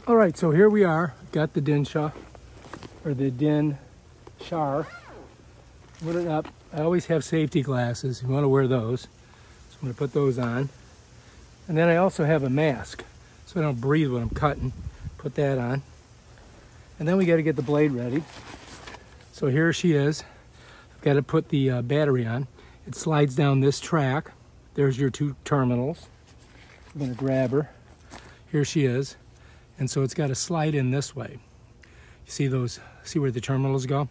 All right, so here we are. Got the Dinshare, or the Dinshare. Put it up. I always have safety glasses. You want to wear those. So I'm going to put those on. And then I also have a mask, so I don't breathe when I'm cutting. Put that on. And then we got to get the blade ready. So here she is. I've got to put the battery on. It slides down this track. There's your two terminals. I'm going to grab her. Here she is. And so it's got to slide in this way. You see those, see where the terminals go?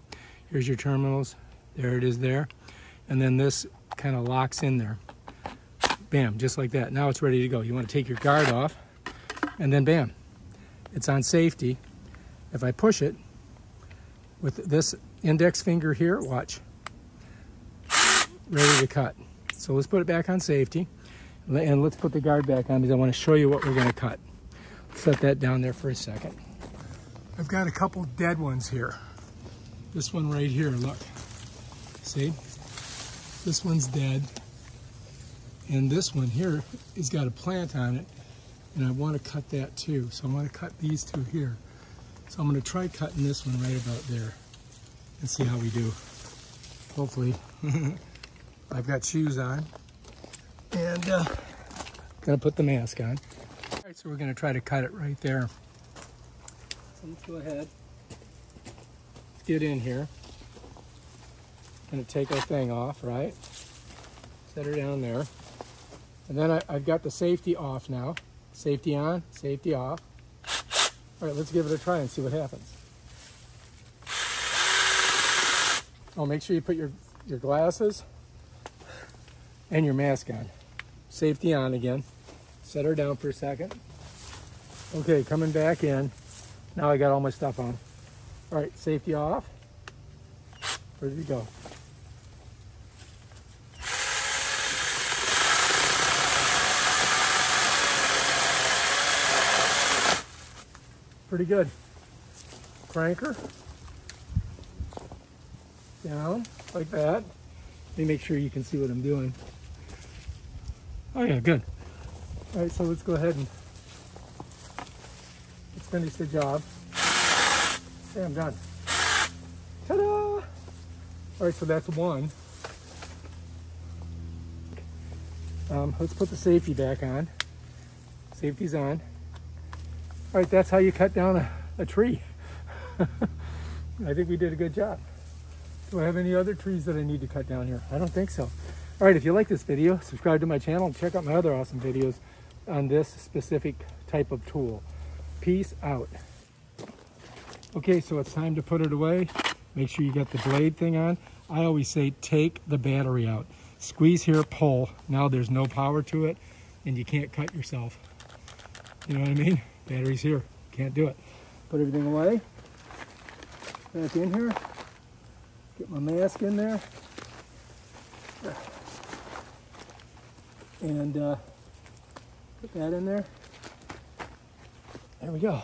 Here's your terminals. There it is there. And then this kind of locks in there. Bam, just like that. Now it's ready to go. You want to take your guard off, and then bam, it's on safety. If I push it with this index finger here, watch, ready to cut. So let's put it back on safety, and let's put the guard back on because I want to show you what we're going to cut. Set that down there for a second. I've got a couple dead ones here. This one right here, look. See? This one's dead. And this one here has got a plant on it. And I want to cut that too. So I'm going to cut these two here. So I'm going to try cutting this one right about there. And see how we do. Hopefully. I've got shoes on. And going to put the mask on. All right, so we're going to try to cut it right there. So let's go ahead. Let's get in here. Going to take our thing off, right? Set her down there. And then I've got the safety off now. Safety on, safety off. All right, let's give it a try and see what happens. Oh, make sure you put your glasses and your mask on. Safety on again. Set her down for a second. Okay, coming back in. Now I got all my stuff on. All right, safety off. Ready to go. Pretty good. Cranker. Down, like that. Let me make sure you can see what I'm doing. Oh yeah, good. All right, so let's go ahead and let's finish the job. Okay, I'm done. Ta-da! All right, so that's one. Let's put the safety back on. Safety's on. All right, that's how you cut down a tree. I think we did a good job. Do I have any other trees that I need to cut down here? I don't think so. All right, if you like this video, subscribe to my channel and check out my other awesome videos on this specific type of tool. Peace out. Okay, so it's time to put it away. Make sure you got the blade thing on. I always say take the battery out. Squeeze here, pull. Now there's no power to it and you can't cut yourself. You know what I mean? Battery's here. Can't do it. Put everything away. Back in here. Get my mask in there. And put that in there. There we go.